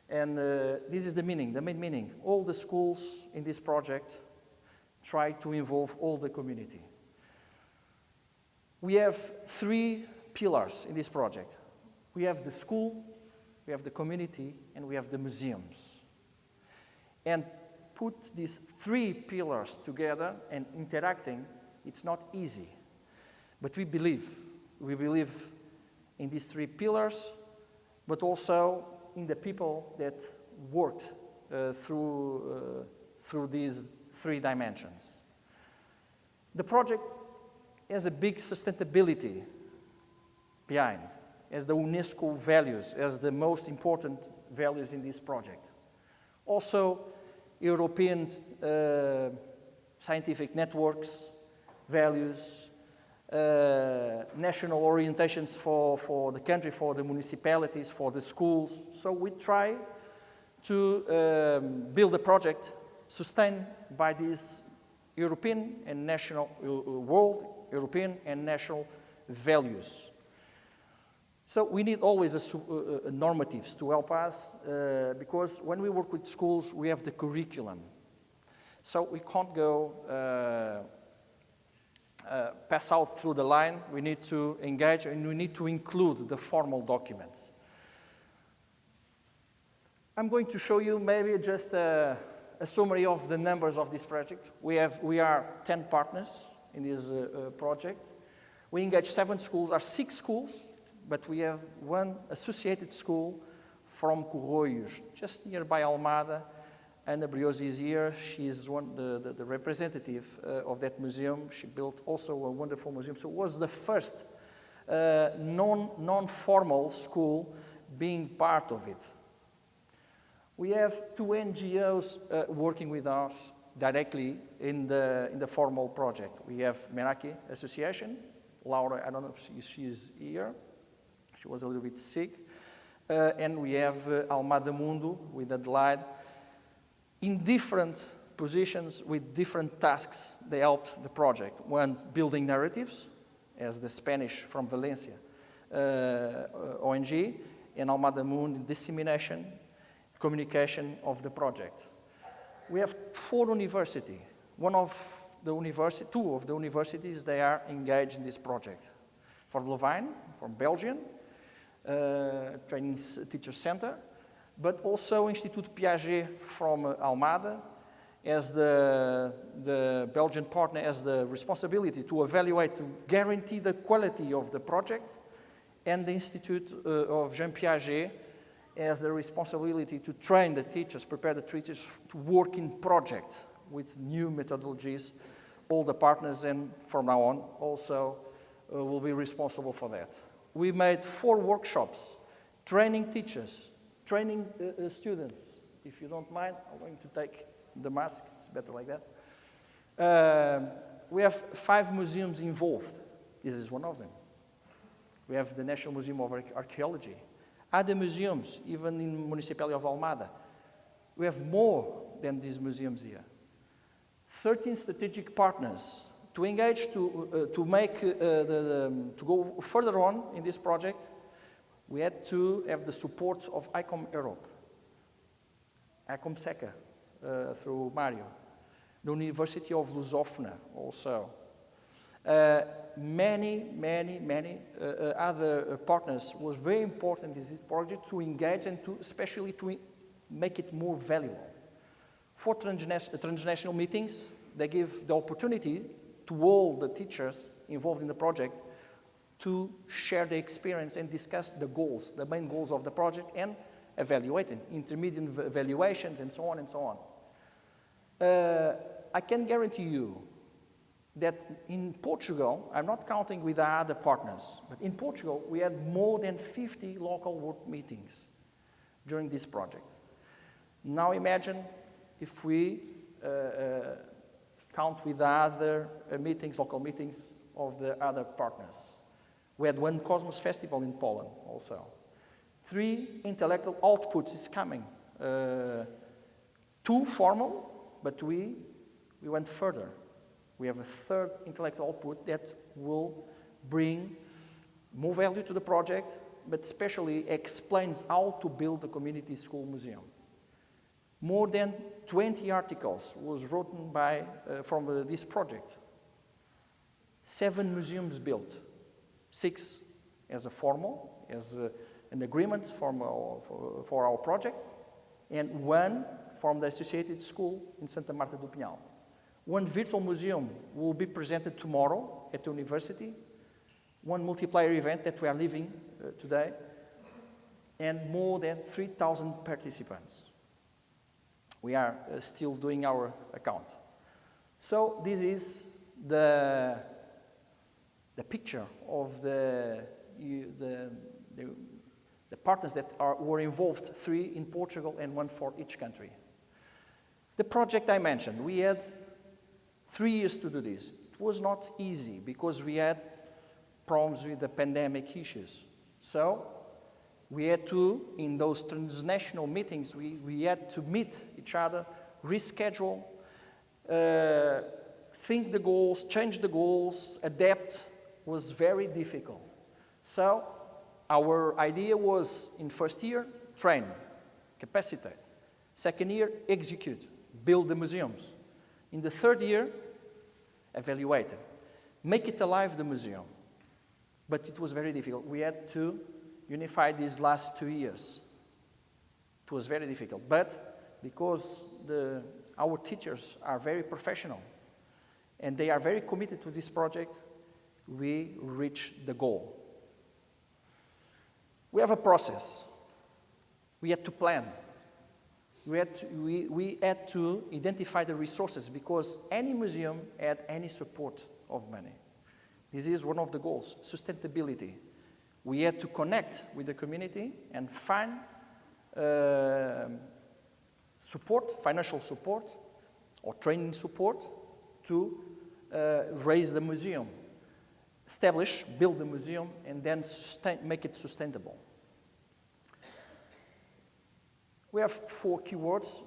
And this is the meaning, the main meaning. All the schools in this project try to involve all the community. We have 3 pillars in this project. We have the school, we have the community, and we have the museums. And put these 3 pillars together and interacting, it's not easy. But we believe in these 3 pillars, but also in the people that worked through these 3 dimensions. The project has a big sustainability behind, as the UNESCO values, as the most important values in this project. Also, European scientific networks, values, national orientations for the country, for the municipalities, for the schools. So we try to build a project sustained by these European and national, world, European and national values. So we need always normatives to help us, because when we work with schools, we have the curriculum. So we can't go pass out through the line. We need to engage and we need to include the formal documents. I'm going to show you maybe just a summary of the numbers of this project. We are 10 partners in this project. We engage 7 schools, or 6 schools, but we have 1 associated school from Corroios, just nearby Almada. Ana Brioso is here. She's the representative of that museum. She built also a wonderful museum. So it was the first non-formal school being part of it. We have 2 NGOs working with us directly in the formal project. We have Meraki Association. Laura, I don't know if she's here. She was a little bit sick. And we have Almada Mundo with Adelaide. In different positions with different tasks, they helped the project. 1, building narratives, as the Spanish from Valencia ONG, and Almada Mundo, dissemination, communication of the project. We have 4 universities. 2 of the universities, they are engaged in this project. For Louvain, from Belgium, Training Teacher Center, but also Institute Piaget from Almada, as the Belgian partner has the responsibility to evaluate, to guarantee the quality of the project, and the Institute of Jean Piaget has the responsibility to train the teachers, prepare the teachers to work in project with new methodologies. All the partners, and from now on, also will be responsible for that. We made 4 workshops, training teachers, training students. If you don't mind, I'm going to take the mask. It's better like that. We have 5 museums involved. This is one of them. We have the National Museum of Archaeology. Other museums, even in the municipality of Almada. We have more than these museums here. 13 strategic partners to engage to make to go further on in this project. We had to have the support of ICOM Europe, ICOM SECA through Mario, the University of Lusófona also. Many other partners was very important in this project to engage and to especially to make it more valuable. For transnational meetings, they give the opportunity to all the teachers involved in the project to share the experience and discuss the goals, the main goals of the project, and evaluating, intermediate evaluations, and so on and so on. I can guarantee you that in Portugal, I'm not counting with the other partners, but in Portugal, we had more than 50 local work meetings during this project. Now imagine if we count with the other meetings, local meetings of the other partners. We had 1 Cosmos festival in Poland also. 3 intellectual outputs is coming. 2 formal, but we went further. We have a 3rd intellectual output that will bring more value to the project, but especially explains how to build a community school museum. More than 20 articles was written by, from this project. 7 museums built, 6 as a formal, as an agreement for our project, and 1 from the associated school in Santa Marta do Pinhal. 1 virtual museum will be presented tomorrow at the university. 1 multiplayer event that we are today, and more than 3,000 participants. We are still doing our account. So this is the picture of the partners that were involved, 3 in Portugal and 1 for each country. The project I mentioned, we had 3 years to do this. It was not easy because we had problems with the pandemic issues. So we had to, in those transnational meetings, we had to meet each other, reschedule, think the goals, change the goals, adapt. Was very difficult. So our idea was, in first year, train, capacitate. Second year, execute, build the museums. In the third year, evaluate, make it alive, the museum. But it was very difficult. We had to unify these last 2 years. It was very difficult. But because our teachers are very professional and they are very committed to this project, we reached the goal. We have a process. We had to plan. We had to identify the resources because any museum had any support of money. This is one of the goals, sustainability. We had to connect with the community and find support, financial support or training support to raise the museum. Establish, build the museum, and then make it sustainable. We have 4 keywords.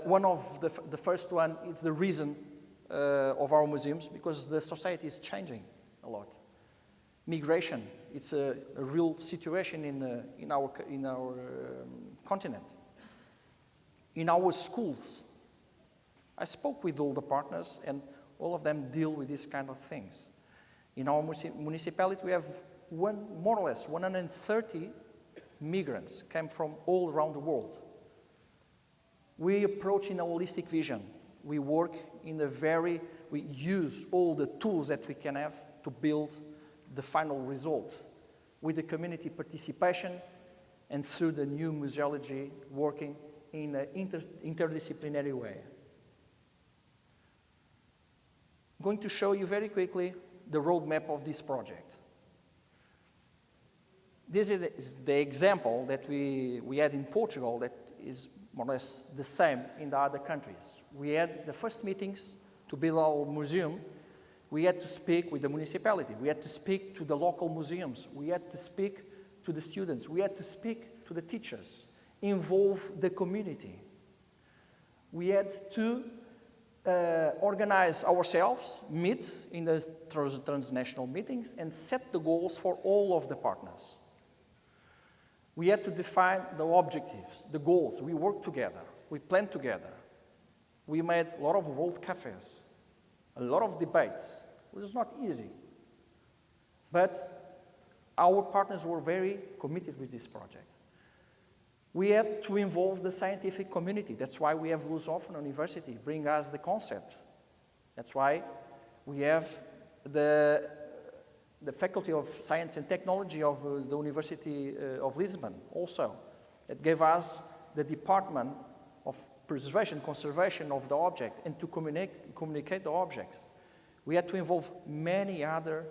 One of the first one is the reason of our museums, because the society is changing a lot. Migration, it's a real situation in our continent. In our schools, I spoke with all the partners, and all of them deal with these kind of things. In our municipality, we have more or less 130 migrants came from all around the world. We approach in a holistic vision. We work we use all the tools that we can have to build the final result with the community participation and through the new museology working in an interdisciplinary way. I'm going to show you very quickly the roadmap of this project. This is the example that we had in Portugal that is more or less the same in the other countries. We had the first meetings to build our museum. We had to speak with the municipality. We had to speak to the local museums. We had to speak to the students. We had to speak to the teachers, involve the community. We had to organize ourselves, meet in the transnational meetings, and set the goals for all of the partners. We had to define the objectives, the goals. We worked together. We planned together. We made a lot of world cafes, a lot of debates. It was not easy. But our partners were very committed with this project. We had to involve the scientific community. That's why we have Lusófona University bring us the concept. That's why we have the Faculty of Science and Technology of the University of Lisbon also. It gave us the Department of Preservation, Conservation of the object and to communicate the objects. We had to involve many other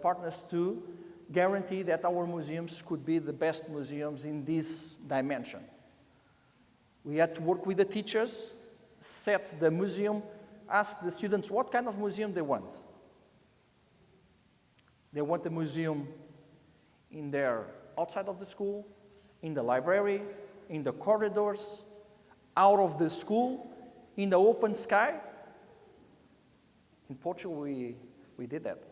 partners to guarantee that our museums could be the best museums in this dimension. We had to work with the teachers, set the museum, ask the students what kind of museum they want. They want a museum outside of the school, in the library, in the corridors, out of the school, in the open sky. In Portugal, we did that.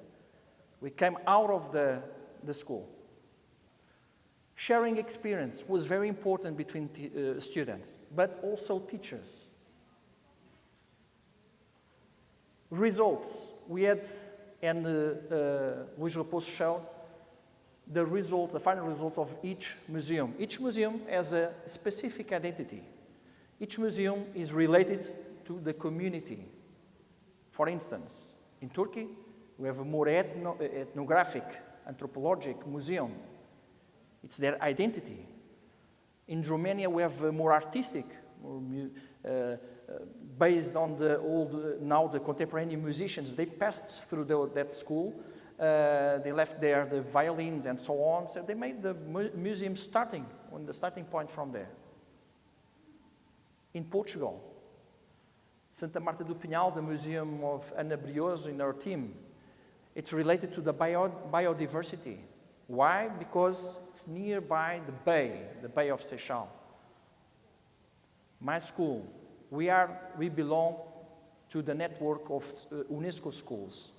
We came out of the school. Sharing experience was very important between students, but also teachers. Results. We had, and Luís Raposo showed, the final results of each museum. Each museum has a specific identity. Each museum is related to the community. For instance, in Turkey, we have a more ethnographic anthropologic museum. It's their identity. In Romania, we have more artistic, based on the old, now the contemporary musicians. They passed through that school. They left there the violins and so on. So they made the museum starting, on the starting point from there. In Portugal, Santa Marta do Pinhal, the museum of Ana Brioso in our team, it's related to the biodiversity. Why? Because it's nearby the Bay of Seychelles. My school, we belong to the network of UNESCO schools.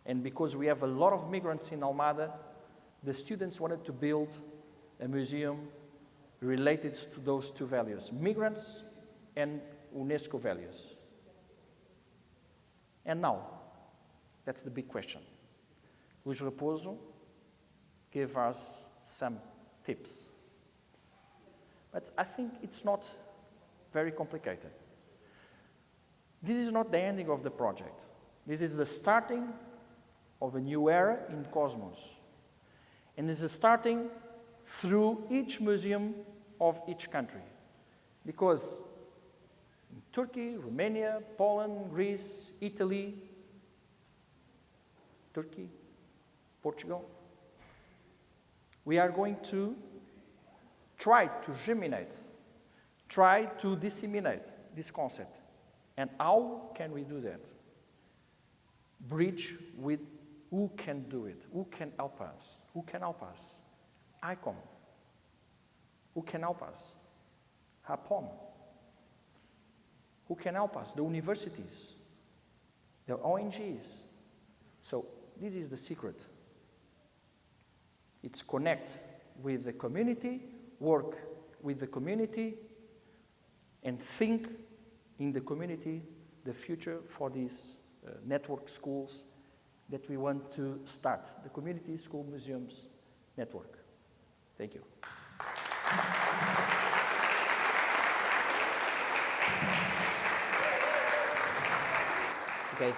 And because we have a lot of migrants in Almada, the students wanted to build a museum related to those two values, migrants and UNESCO values. And now, that's the big question. Luís Raposo gave us some tips. But I think it's not very complicated. This is not the ending of the project. This is the starting of a new era in Cosmos. And it's the starting through each museum of each country. Because in Turkey, Romania, Poland, Greece, Italy, Turkey, Portugal, we are going to try to germinate, try to disseminate this concept. And how can we do that? Bridge with who can do it, who can help us, who can help us? ICOM. Who can help us? HAPOM. Who can help us? The universities, the ONGs. So this is the secret. It's connect with the community, work with the community, and think in the community the future for these network schools that we want to start, the Community School Museums Network. Thank you. Okay.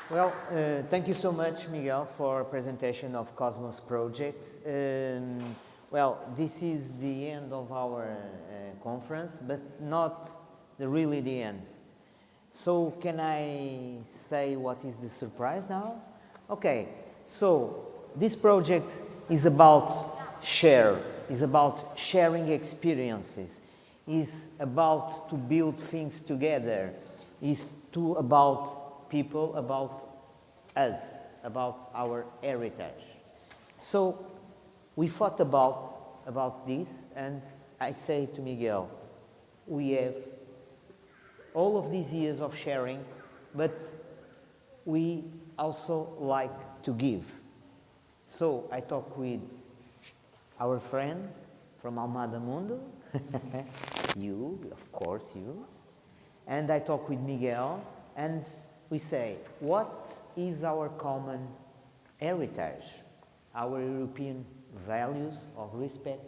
Well, thank you so much, Miguel, for presentation of Cosmos project. Well, this is the end of our conference, but not really the end. So can I say what is the surprise now? Okay, so this project is about sharing experiences, is about to build things together, is about people, about us, about our heritage. So we thought about this, and I say to Miguel, we have all of these years of sharing, but we also like to give. So I talk with our friends from Almada Mundo, you, of course, you, and I talk with Miguel, and we say, what is our common heritage, our European values of respect,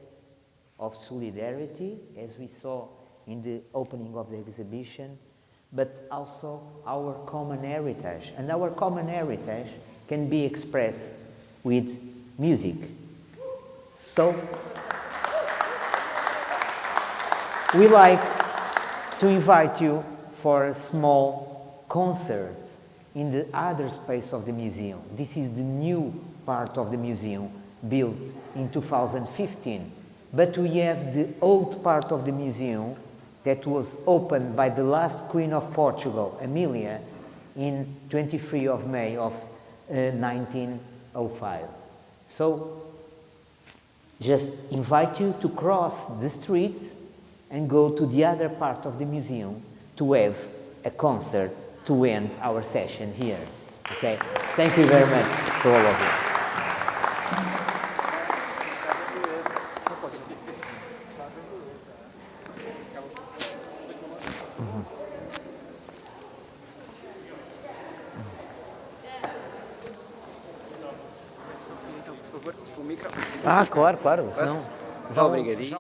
of solidarity, as we saw in the opening of the exhibition, but also our common heritage. And our common heritage can be expressed with music. So, we like to invite you for a small concert in the other space of the museum. This is the new part of the museum, built in 2015. But we have the old part of the museum that was opened by the last Queen of Portugal, Amelia, in 23 of May of 1905. So, just invite you to cross the street and go to the other part of the museum to have a concert to end our session here. Okay? Thank you very much for all of you. Ah, claro, claro. Obrigadinho.